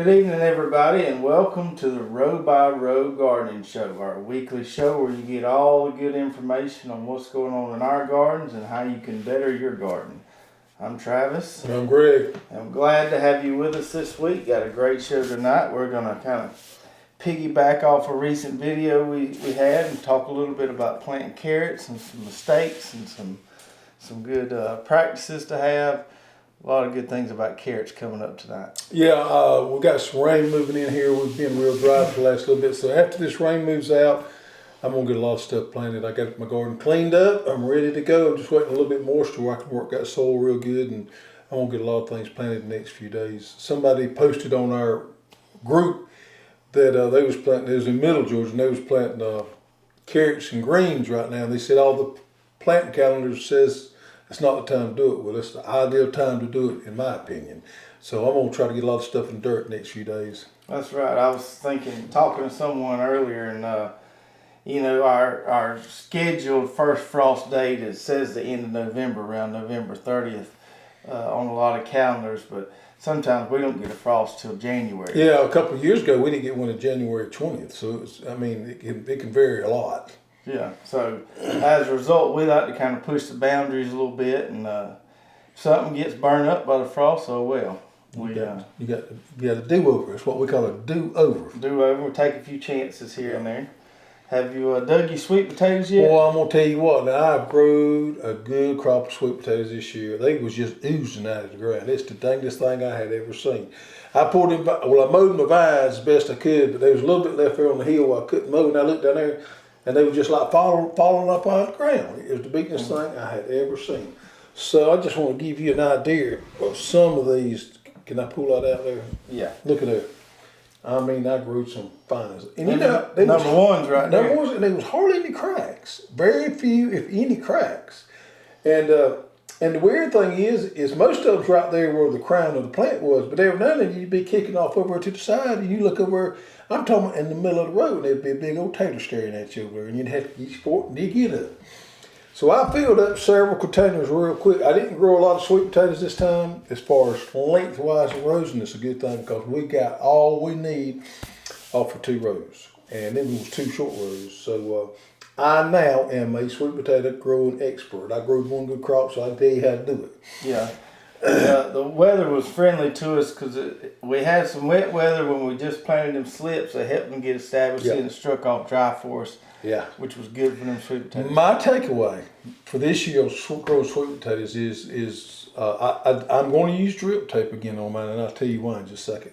Good evening, everybody, and welcome to the Row by Row Gardening Show, our weekly show where you get all the good information on what's going on in our gardens and how you can better your garden. I'm Travis. I'm Greg. I'm glad to have you with us this week. Got a great show tonight. We're going to kind of piggyback off a recent video we had and talk a little bit about planting carrots and some mistakes and some good practices to have. A lot of good things about carrots coming up tonight. Yeah, we got some rain moving in here. We've been real dry for the last little bit. So after this rain moves out, I'm going to get a lot of stuff planted. I got my garden cleaned up. I'm ready to go. I'm just waiting a little bit moisture where I can work that soil real good. And I'm going to get a lot of things planted in the next few days. Somebody posted on our group that they was planting, it was in Middle Georgia, and they was planting carrots and greens right now. And they said all the planting calendars says it's not the time to do it. Well, it's the ideal time to do it, in my opinion. So I'm going to try to get a lot of stuff in the dirt the next few days. That's right. I was talking to someone earlier, and our scheduled first frost date says the end of November, around November 30th, on a lot of calendars. But sometimes we don't get a frost till January. Yeah, a couple of years ago we didn't get one on January 20th. So it can vary a lot. Yeah, so as a result, we like to kind of push the boundaries a little bit, and if something gets burned up by the frost, oh well. You got a do-over. It's what we call a do-over. Do-over. We'll take a few chances here and there. Have you dug your sweet potatoes yet? Well, I'm going to tell you what. Now, I've grown a good crop of sweet potatoes this year. They was just oozing out of the ground. It's the dangest thing I had ever seen. I mowed my vines as best I could, but there was a little bit left there on the hill I couldn't mow, and I looked down there, and they were just like falling up on the ground. It was the biggest thing I had ever seen. So I just want to give you an idea of some of these. Can I pull that out there? Yeah. Look at that. I mean, I grew some fines. And number ones right there. Number ones, and there was hardly any cracks. Very few, if any, cracks. And the weird thing is most of them's right there where the crown of the plant was, but every now and then you'd be kicking off over to the side, and you look over, I'm talking about in the middle of the road, and there'd be a big old tater staring at you over there, and you'd have to get sport and dig it up. So I filled up several containers real quick. I didn't grow a lot of sweet potatoes this time. As far as lengthwise of rows, and it's a good thing because we got all we need off for 2 rows. And then there was 2 short rows. So I now am a sweet potato growing expert. I grew one good crop, so I can tell you how to do it. Yeah. The weather was friendly to us because we had some wet weather when we just planted them slips. They helped them get established and it struck off dry for us. Yeah, which was good for them sweet potatoes. My takeaway for this year of growing sweet potatoes is I'm going to use drip tape again on mine, and I'll tell you why in just a second.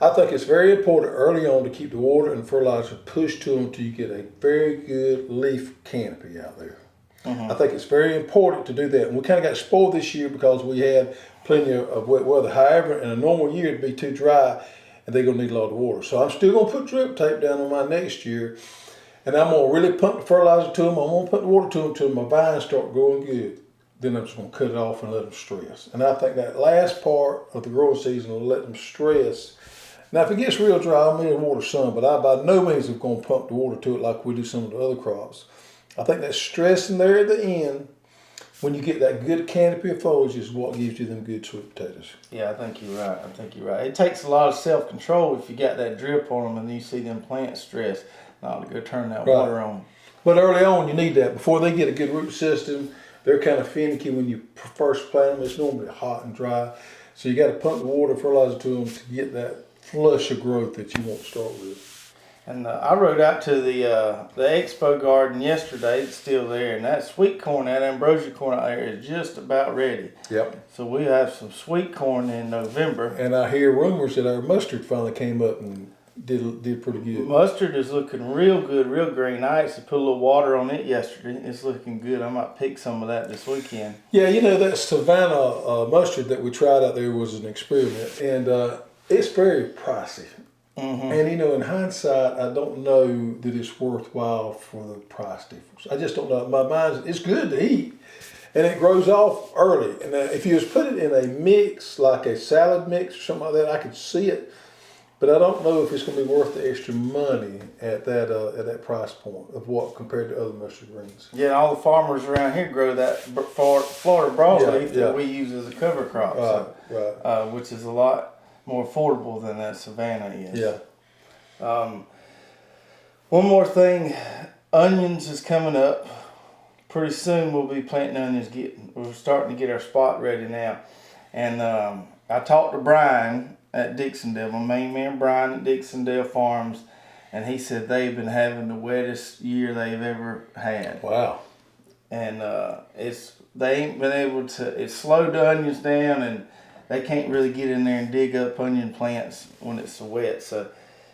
I think it's very important early on to keep the water and fertilizer pushed to them until you get a very good leaf canopy out there. I think it's very important to do that. And we kind of got spoiled this year because we had plenty of wet weather. However, in a normal year, it'd be too dry, and they're going to need a lot of water. So I'm still going to put drip tape down on mine next year. And I'm going to really pump the fertilizer to them. I'm going to put the water to them until my vines start growing good. Then I'm just going to cut it off and let them stress. And I think that last part of the growing season will let them stress. Now, if it gets real dry, I may water some, but I by no means am going to pump the water to it like we do some of the other crops. I think that stressing there at the end, when you get that good canopy of foliage, is what gives you them good sweet potatoes. Yeah, I think you're right. It takes a lot of self-control if you got that drip on them and you see them plants stressed. Not to go turn that water on. But early on, you need that. Before they get a good root system, they're kind of finicky when you first plant them. It's normally hot and dry. So you got to pump the water, fertilizer to them to get that flush of growth that you want to start with. And I rode out to the expo garden yesterday. It's still there. And that sweet corn, that ambrosia corn out there is just about ready. Yep. So we have some sweet corn in November. And I hear rumors that our mustard finally came up and did pretty good. Mustard is looking real good, real green. I actually put a little water on it yesterday. It's looking good. I might pick some of that this weekend. Yeah, that Savannah mustard that we tried out there was an experiment, and it's very pricey. And in hindsight, I don't know that it's worthwhile for the price difference. I just don't know. My mind, it's good to eat, and it grows off early. And if you just put it in a mix, like a salad mix or something like that, I could see it. But I don't know if it's going to be worth the extra money at that price point of what compared to other mustard greens. Yeah, all the farmers around here grow that Florida broadleaf that we use as a cover crop, which is a lot more affordable than that Savannah is. Yeah. One more thing, onions is coming up. Pretty soon we'll be planting onions. We're starting to get our spot ready now. And I talked to Brian at Dixondale, my main man Brian at Dixondale Farms, and he said they've been having the wettest year they've ever had. Wow. And they ain't been able to, it slowed the onions down, and they can't really get in there and dig up onion plants when it's so wet. So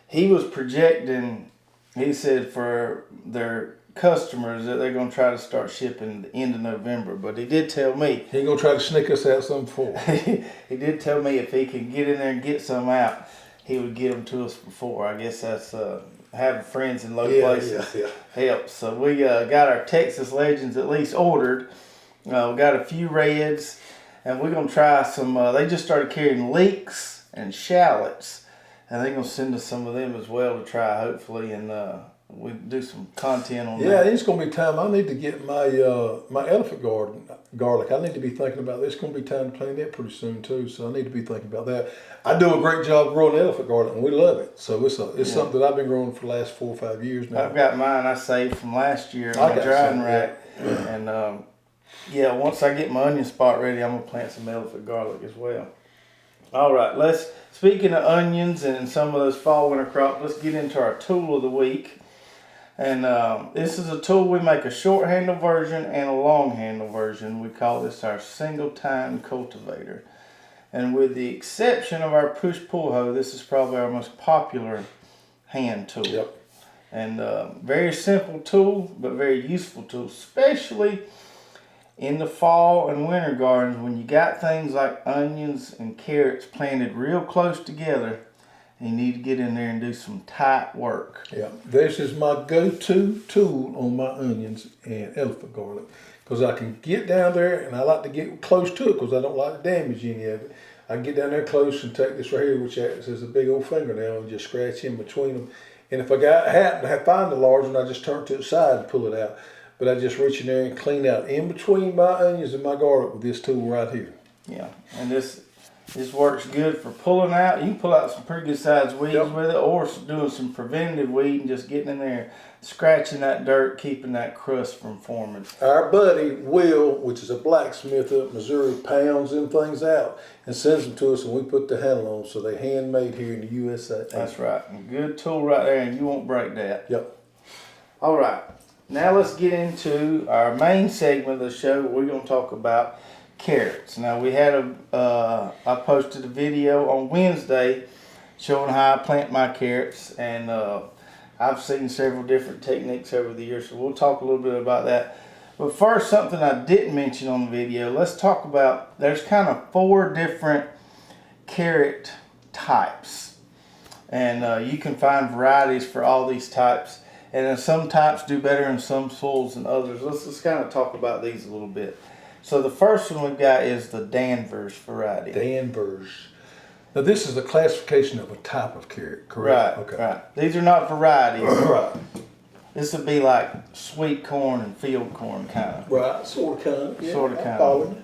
he was projecting, he said for their customers that they're going to try to start shipping the end of November. But he did tell me, He ain't gonna try to sneak us out some before. he did tell me if he could get in there and get some out, he would get them to us before. I guess that's having friends in low places helps. So we got our Texas Legends at least ordered. We got a few reds, and we're going to try some, they just started carrying leeks and shallots, and they're going to send us some of them as well to try, hopefully, and we do some content on that. Yeah, it's gonna be time. I need to get my my elephant garlic. I need to be thinking about this. It's gonna be time to plant that pretty soon too. So I need to be thinking about that. I do a great job growing elephant garlic, and we love it. So it's something that I've been growing for the last 4 or 5 years now. I've got mine I saved from last year in my drying rack, and once I get my onion spot ready, I'm gonna plant some elephant garlic as well. All right, speaking of onions and some of those fall winter crops, let's get into our tool of the week. And this is a tool. We make a short handle version and a long handle version. We call this our single tine cultivator. And with the exception of our push pull hoe, this is probably our most popular hand tool. Yep. And very simple tool, but very useful tool, especially in the fall and winter gardens when you got things like onions and carrots planted real close together. You need to get in there and do some tight work. Yeah, this is my go-to tool on my onions and elephant garlic, because I can get down there, and I like to get close to it because I don't like to damage any of it. I can get down there close and take this right here, which acts as a big old fingernail, and just scratch in between them. And if I happen to find the large one, I just turn it to the side and pull it out. But I just reach in there and clean out in between my onions and my garlic with this tool right here. Yeah, and this works good for pulling out. You can pull out some pretty good sized weeds with it, or doing some preventative weeding, just getting in there, scratching that dirt, keeping that crust from forming. Our buddy Will, which is a blacksmith up in Missouri, pounds them things out and sends them to us, and we put the handle on, so they handmade here in the USA. That's right. A good tool right there, and you won't break that. Yep. All right. Now let's get into our main segment of the show. We're going to talk about carrots. Now we had I posted a video on Wednesday showing how I plant my carrots, and I've seen several different techniques over the years, so we'll talk a little bit about that. But first, something I didn't mention on the video, let's talk about, there's kind of 4 different carrot types, and you can find varieties for all these types, and then some types do better in some soils than others. Let's kind of talk about these a little bit. So the first one we've got is the Danvers variety. Danvers. Now this is a classification of a type of carrot, correct? Right, Okay. right. These are not varieties. Right. This would be like sweet corn and field corn kind of. Right, sort of, kind of. Yeah, Sort of, kind of.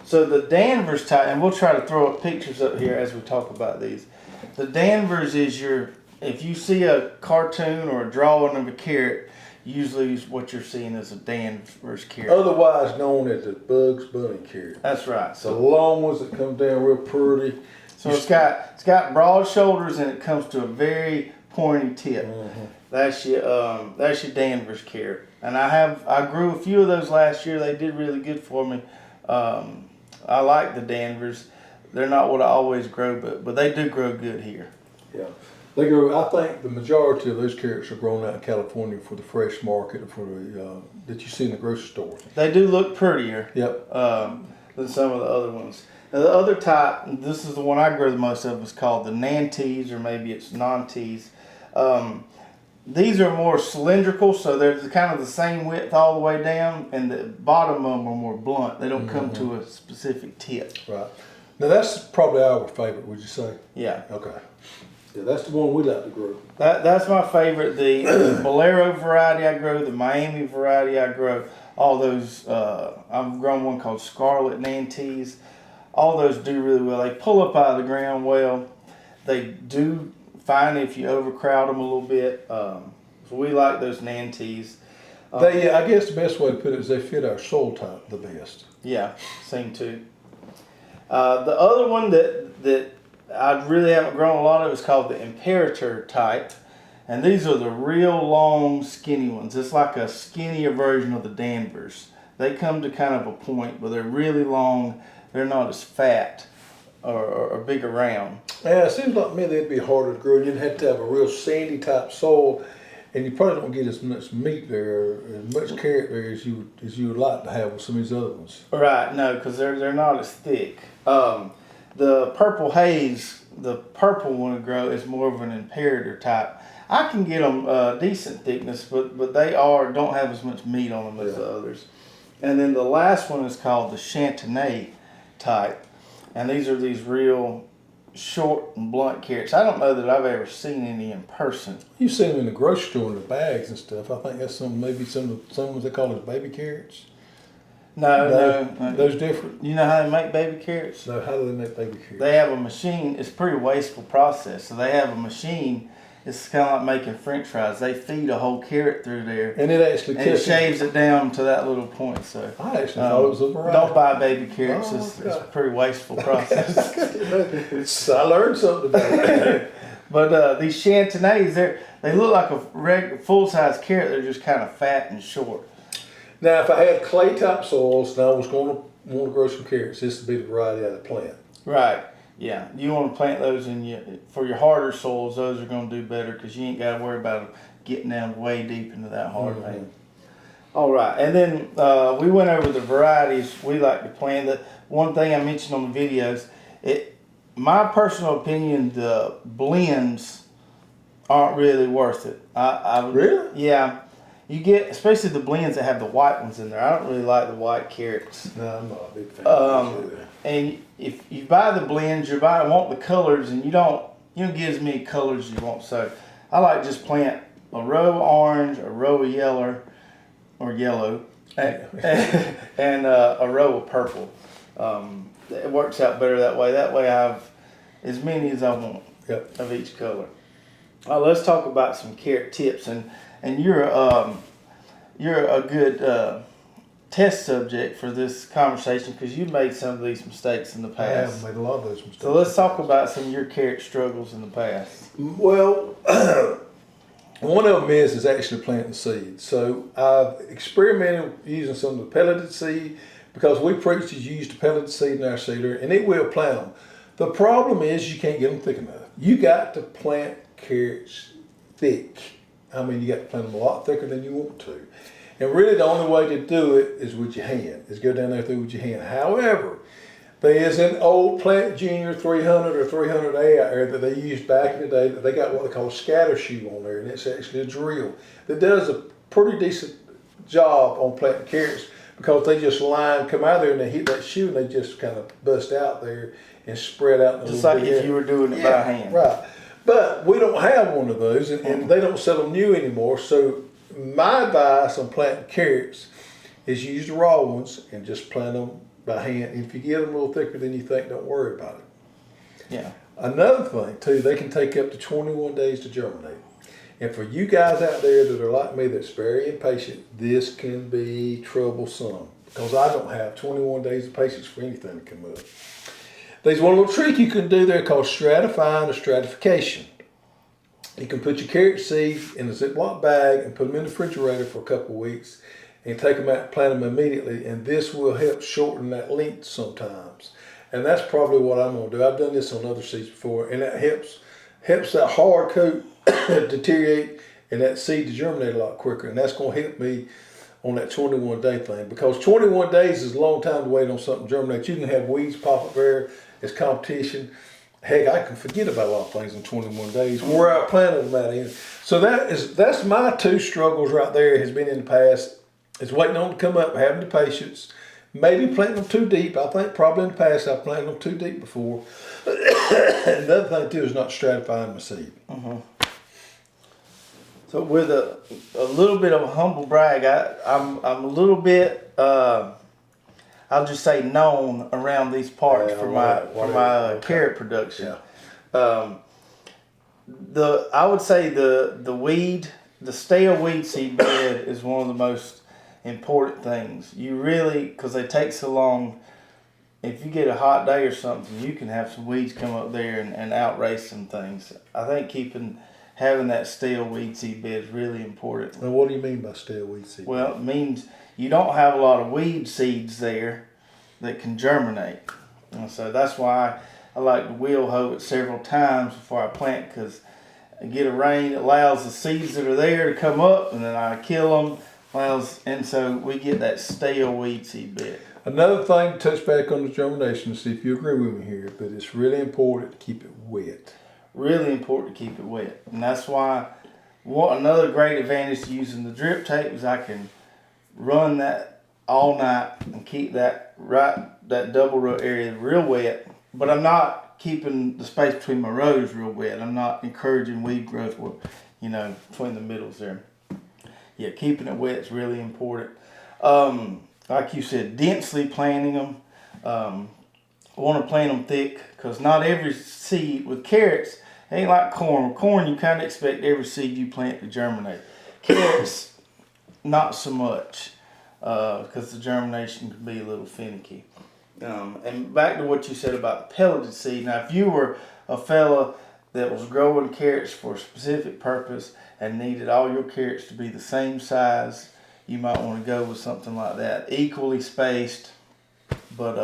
So the Danvers type, and we'll try to throw up pictures up here as we talk about these. The Danvers is if you see a cartoon or a drawing of a carrot, usually what you're seeing is a Danvers carrot. Otherwise known as the Bugs Bunny carrot. That's right. The long ones that come down real pretty. So it's got broad shoulders, and it comes to a very pointy tip. Mm-hmm. That's your Danvers carrot. And I grew a few of those last year. They did really good for me. I like the Danvers. They're not what I always grow, but they do grow good here. Yeah. They grow. I think the majority of those carrots are grown out in California for the fresh market, for the that you see in the grocery store. They do look prettier. Yep. Than some of the other ones. Now the other type, this is the one I grow the most of, is called the Nantes, or maybe it's non-tees. These are more cylindrical, so they're kind of the same width all the way down, and the bottom of them are more blunt. They don't come to a specific tip. Right. Now that's probably our favorite, would you say? Yeah. Okay. Yeah, that's the one we like to grow. That's my favorite. The Bolero variety I grow, the Miami variety I grow, all those, I've grown one called Scarlet Nantes. All those do really well. They pull up out of the ground well. they do fine if you overcrowd them a little bit. So we like those Nantes. I guess the best way to put it is they fit our soil type the best. Yeah, seem to. The other one that I really haven't grown a lot of is called the Imperator type. And these are the real long, skinny ones. It's like a skinnier version of the Danvers. They come to kind of a point, but they're really long. They're not as fat or big around. Yeah, it seems like to me they'd be harder to grow. You'd have to have a real sandy type soil, and you probably don't get as much meat there, or as much carrot there as you would like to have with some of these other ones. Right, no, because they're not as thick. The Purple Haze, the purple one to grow, is more of an Imperator type. I can get them decent thickness, but they don't have as much meat on them as the others. And then the last one is called the Chantenay type. And these are these real short and blunt carrots. I don't know that I've ever seen any in person. You see them in the grocery store in the bags and stuff. I think that's some ones they call as baby carrots. No. Those different. You know how they make baby carrots? No, how do they make baby carrots? They have a machine. It's a pretty wasteful process. So they have a machine. It's kind of like making French fries. They feed a whole carrot through there, and it actually shaves it down to that little point. So I actually thought it was a variety. Don't buy baby carrots. It's a pretty wasteful process. I learned something today. But these Chantenays, they look like a full-size carrot. They're just kind of fat and short. Now, if I had clay type soils and I was going to want to grow some carrots, this would be the variety I'd plant. Right. Yeah, you want to plant those for your harder soils. Those are going to do better because you ain't got to worry about them getting down way deep into that hard vein. All right, and then we went over the varieties we like to plant. The one thing I mentioned on the videos, my personal opinion, the blends aren't really worth it. Really? Yeah. You get, especially the blends that have the white ones in there. I don't really like the white carrots. No, I'm not a big fan of those either. And if you buy the blends, you want the colors, and you don't get as many colors as you want. So I like just plant a row of orange, a row of yellow, and a row of purple. It works out better that way. That way I have as many as I want of each color. Let's talk about some carrot tips, and you're a good test subject for this conversation because you made some of these mistakes in the past. I have made a lot of those mistakes. So let's talk about some of your carrot struggles in the past. Well, one of them is actually planting seed. So I've experimented using some of the pelleted seed because we preach to use the pelleted seed in our seeder, and it will plant them. The problem is you can't get them thick enough. You got to plant carrots thick. I mean, you got to plant them a lot thicker than you want to. And really the only way to do it is with your hand, is go down there through with your hand. However, there is an old Plant Junior 300 or 300A out there that they used back in the day that they got what they call a scatter shoe on there, and it's actually a drill that does a pretty decent job on planting carrots because they just come out of there and they hit that shoe and they just kind of bust out there and spread out. Just like if you were doing it by hand. Right. But we don't have one of those, and they don't sell them new anymore. So my advice on planting carrots is use the raw ones and just plant them by hand. And if you get them a little thicker than you think, don't worry about it. Yeah. Another thing too, they can take up to 21 days to germinate. And for you guys out there that are like me, that's very impatient, this can be troublesome because I don't have 21 days of patience for anything to come up. There's one little trick you can do there called stratifying or stratification. You can put your carrot seeds in a Ziploc bag and put them in the refrigerator for a couple of weeks and take them out and plant them immediately, and this will help shorten that length sometimes. And that's probably what I'm going to do. I've done this on other seeds before, and that helps that hard coat deteriorate and that seed to germinate a lot quicker, and that's going to help me on that 21-day thing because 21 days is a long time to wait on something to germinate. You can have weeds pop up there. It's competition. Heck, I can forget about a lot of things in 21 days. Where I planted them at in. So that's my two struggles right there. Has been in the past. Is waiting on them to come up, having the patience. Maybe planting them too deep. I think probably in the past I planted them too deep before. Another thing too is not stratifying my seed. Mm-hmm. So with a little bit of a humble brag, I'm a little bit I'll just say known around these parts for my carrot production. Yeah. I would say the stale weed seed bed is one of the most important things. You really, because they take so long. If you get a hot day or something, you can have some weeds come up there and outrace some things. I think having that stale weed seed bed is really important. Now, what do you mean by stale weed seed? Well, it means you don't have a lot of weed seeds there that can germinate. And so that's why I like to wheel hoe it several times before I plant, because I get a rain, it allows the seeds that are there to come up, and then I kill them. And so we get that stale weed seed bed. Another thing to touch back on the germination, see if you agree with me here, but it's really important to keep it wet. Really important to keep it wet. And that's why another great advantage to using the drip tape is I can run that all night and keep that double row area real wet, but I'm not keeping the space between my rows real wet. I'm not encouraging weed growth between the middles there. Yeah, keeping it wet is really important. Like you said, densely planting them. I want to plant them thick, because not every seed with carrots ain't like corn. With corn, you kind of expect every seed you plant to germinate. Carrots, not so much, because the germination can be a little finicky. And back to what you said about the pelleted seed. Now, if you were a fella that was growing carrots for a specific purpose and needed all your carrots to be the same size, you might want to go with something like that, equally spaced. But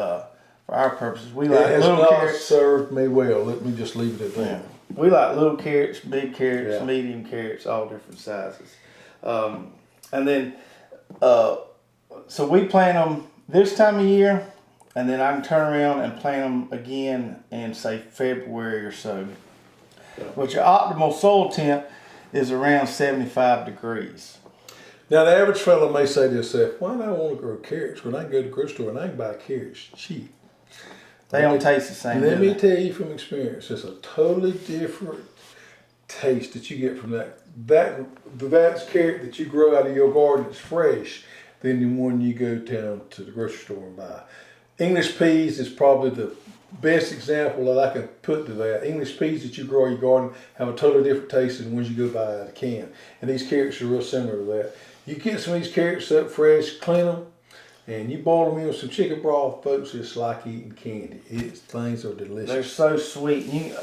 for our purposes, we like little carrots. Served me well. Let me just leave it at that. Yeah. We like little carrots, big carrots, medium carrots, all different sizes. And then, so we plant them this time of year, and then I can turn around and plant them again in, say, February or so. But your optimal soil temp is around 75 degrees. Now, the average fellow may say to himself, why do I want to grow carrots when I can go to the grocery store and I can buy carrots cheap? They don't taste the same. Let me tell you from experience, it's a totally different taste that you get from that carrot that you grow out of your garden that's fresh than the one you go down to the grocery store and buy. English peas is probably the best example that I can put to that. English peas that you grow in your garden have a totally different taste than the ones you go buy out of the can. And these carrots are real similar to that. You get some of these carrots up fresh, clean them, and you boil them in with some chicken broth, folks. It's like eating candy. Things are delicious. They're so sweet.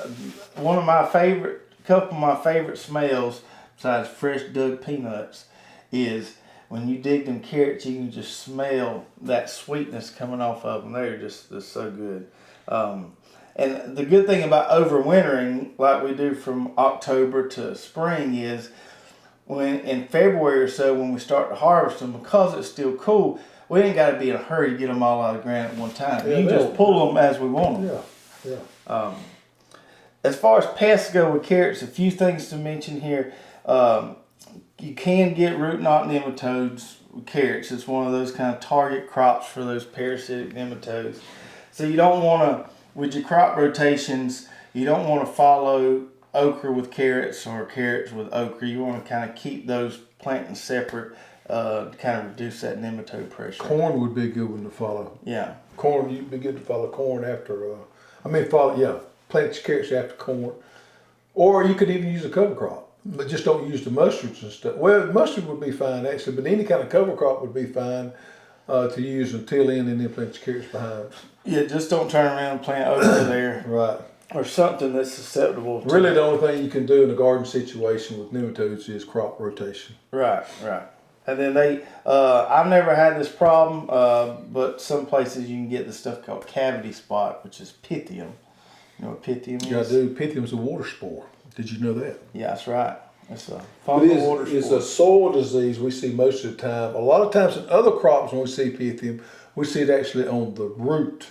Couple of my favorite smells, besides fresh dug peanuts, is when you dig them carrots, you can just smell that sweetness coming off of them. They're just so good. And the good thing about overwintering, like we do from October to spring, is when in February or so, when we start to harvest them, because it's still cool, we ain't got to be in a hurry to get them all out of the ground at one time. You can just pull them as we want them. Yeah. As far as pests go with carrots, a few things to mention here. You can get root knot nematodes with carrots. It's one of those kind of target crops for those parasitic nematodes. So you don't want to, with your crop rotations, you don't want to follow okra with carrots or carrots with okra. You want to kind of keep those planting separate to kind of reduce that nematode pressure. Corn would be a good one to follow. Yeah. Corn, you'd be good to follow corn after, plant your carrots after corn. Or you could even use a cover crop, but just don't use the mustards and stuff. Well, mustard would be fine actually, but any kind of cover crop would be fine to use until in and then plant your carrots behind. Yeah, just don't turn around and plant okra there. Right. Or something that's susceptible to really the only thing you can do in a garden situation with nematodes is crop rotation. Right. And then I've never had this problem, but some places you can get this stuff called cavity spot, which is pythium. You know what pythium is? Yeah, I do. Pythium's a water spore. Did you know that? Yeah, that's right. It's a fungal water spore. It's a soil disease we see most of the time. A lot of times in other crops when we see pythium, we see it actually on the root.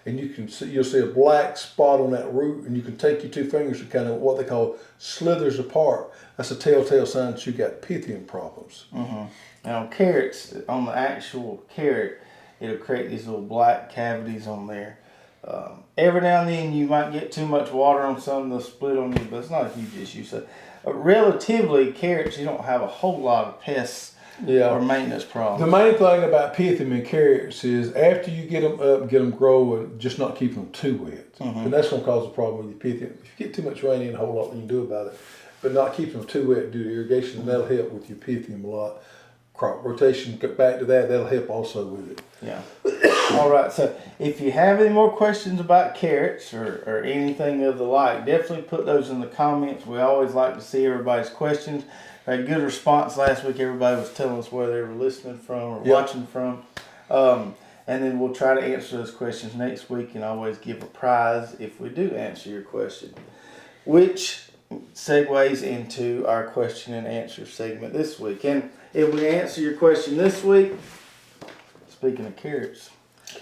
And you'll see a black spot on that root, and you can take your two fingers and kind of what they call slithers apart. That's a telltale sign that you got pythium problems. Mm-hmm. Now on carrots, on the actual carrot, it'll create these little black cavities on there. Every now and then you might get too much water on some, they'll split on you, but it's not a huge issue. So relatively, carrots, you don't have a whole lot of pests or maintenance The problems. main thing about Pythium and carrots is after you get them up and get them growing, just not keep them too wet. And that's going to cause a problem with your Pythium. If you get too much rain in, a whole lot you can do about it. But not keep them too wet due to irrigation, and that'll help with your Pythium a lot. Crop rotation, get back to that, that'll help also with it. Yeah. All right. So if you have any more questions about carrots or anything of the like, definitely put those in the comments. We always like to see everybody's questions. We had a good response last week. Everybody was telling us where they were listening from or watching from. And then we'll try to answer those questions next week and always give a prize if we do answer your question, which segues into our question and answer segment this week. And if we answer your question this week, speaking of carrots,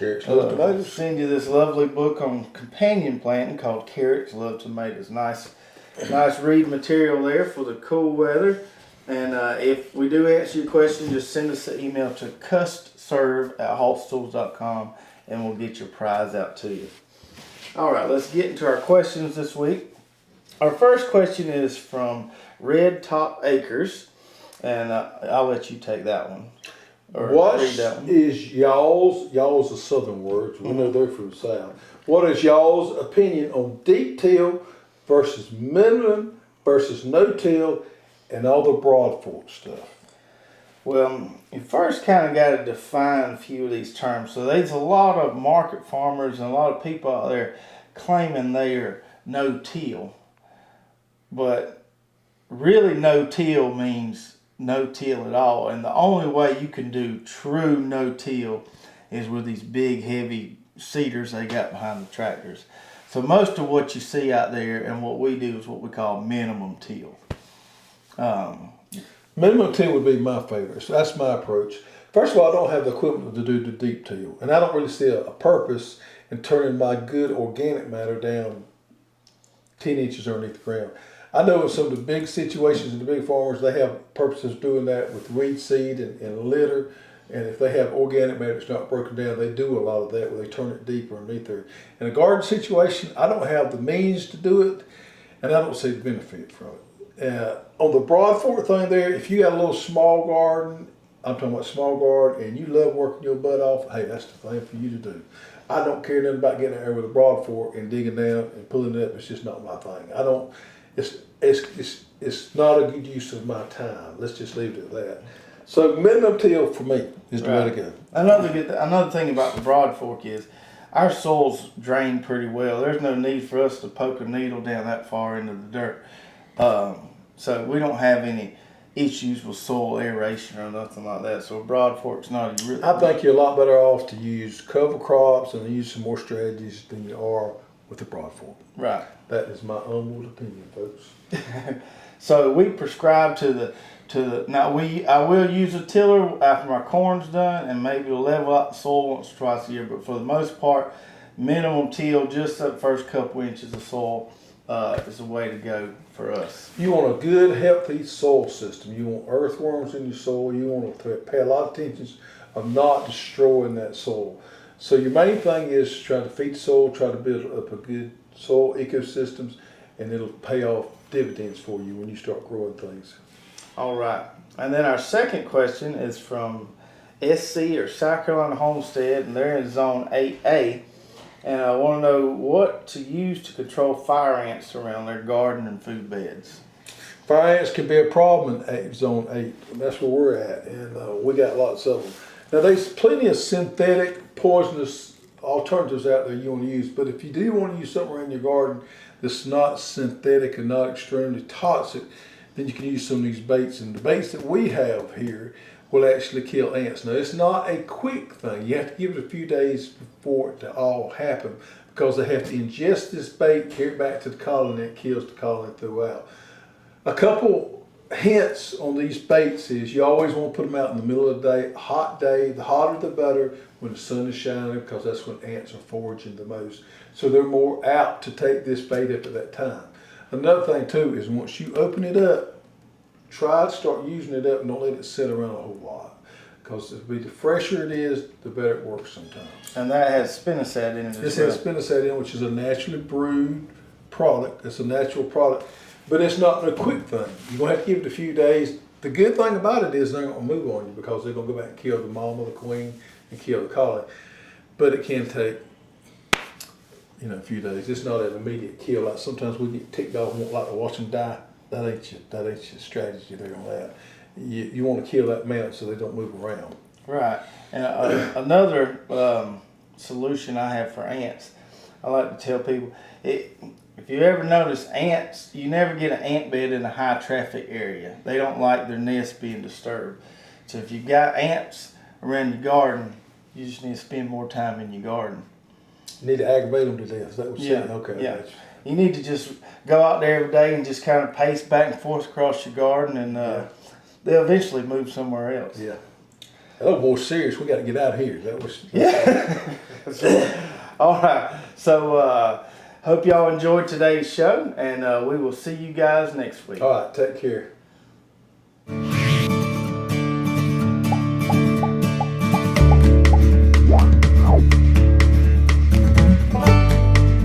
Love tomatoes. send you this lovely book on companion planting called Carrots Love Tomatoes. Nice read material there for the cool weather. And if we do answer your question, just send us an email to custserve@haltstools.com and we'll get your prize out to you. All right, let's get into our questions this week. Our first question is from Red Top Acres, and I'll let you take that one. Or What read that one. is y'all's are southern words, we know they're from the south. What is y'all's opinion on deep till versus minimum versus no till and all the broad fork stuff? Well, you first kind of got to define a few of these terms. So there's a lot of market farmers and a lot of people out there claiming they are no-till. But really no-till means no-till at all. And the only way you can do true no-till is with these big, heavy seeders they got behind the tractors. So most of what you see out there and what we do is what we call minimum till. Minimum till would be my favorite. So that's my approach. First of all, I don't have the equipment to do the deep till, and I don't really see a purpose in turning my good organic matter down 10 inches underneath the ground. I know in some of the big situations in the big farmers, they have purposes doing that with weed seed and litter. And if they have organic matter that's not broken down, they do a lot of that where they turn it deeper underneath there. In a garden situation, I don't have the means to do it, and I don't see the benefit from it. On the broad fork thing there, if you got a little small garden, I'm talking about small garden, and you love working your butt off, hey, that's the thing for you to do. I don't care nothing about getting out there with a broad fork and digging down and pulling it up. It's just not my thing. I don't. It's not a good use of my time. Let's just leave it at that. So minimum till for me is the way to go. Another thing about the broad fork is our soils drain pretty well. There's no need for us to poke a needle down that far into the dirt. So we don't have any issues with soil aeration or nothing like that. So a broad fork's not really. I think you're a lot better off to use cover crops and use some more strategies than you are with the broad fork. Right. That is my humble opinion, folks. So we prescribe to the now I will use a tiller after my corn's done and maybe we'll level out the soil once or twice a year, but for the most part, minimum till, just that first couple inches of soil is the way to go for us. You want a good, healthy soil system. You want earthworms in your soil. You want to pay a lot of attention of not destroying that soil. So your main thing is try to feed the soil, try to build up a good soil ecosystems, and it'll pay off dividends for you when you start growing things. All right. And then our second question is from SC or South Carolina Homestead, and they're in zone 8A. And I want to know what to use to control fire ants around their garden and food beds. Fire ants can be a problem in zone 8, and that's where we're at, and we got lots of them. Now, there's plenty of synthetic, poisonous alternatives out there you want to use, but if you do want to use something around your garden that's not synthetic and not extremely toxic, then you can use some of these baits. And the baits that we have here will actually kill ants. Now, it's not a quick thing. You have to give it a few days before it to all happen because they have to ingest this bait, carry it back to the colony, and it kills the colony throughout. A couple hints on these baits is you always want to put them out in the middle of the day, hot day. The hotter the better when the sun is shining because that's when ants are foraging the most. So they're more apt to take this bait up at that time. Another thing too is once you open it up, try to start using it up and don't let it sit around a whole lot. Because the fresher it is, the better it works sometimes. And that has spinosad in it as This well. has spinosad in it, which is a naturally brewed product. It's a natural product. But it's not a quick thing. You're going to have to give it a few days. The good thing about it is they're not gonna move on you because they're gonna go back and kill the mama, the queen, and kill the colony. But it can take, a few days. It's not an immediate kill. Like sometimes we get ticked off and won't like to watch them die. That ain't your strategy there on that. You want to kill that mount so they don't move around. Right. And another solution I have for ants, I like to tell people, if you ever notice ants, you never get an ant bed in a high traffic area. They don't like their nest being disturbed. So if you've got ants around your garden, you just need to spend more time in your garden. You need to aggravate them to death. Is that what you're saying? Okay. Yeah. You need to just go out there every day and just kind of pace back and forth across your garden, and they'll eventually move somewhere else. Yeah. Oh, boy, serious. We got to get out of here. That's right. All right. So, hope y'all enjoyed today's show, and we will see you guys next week. All right. Take care.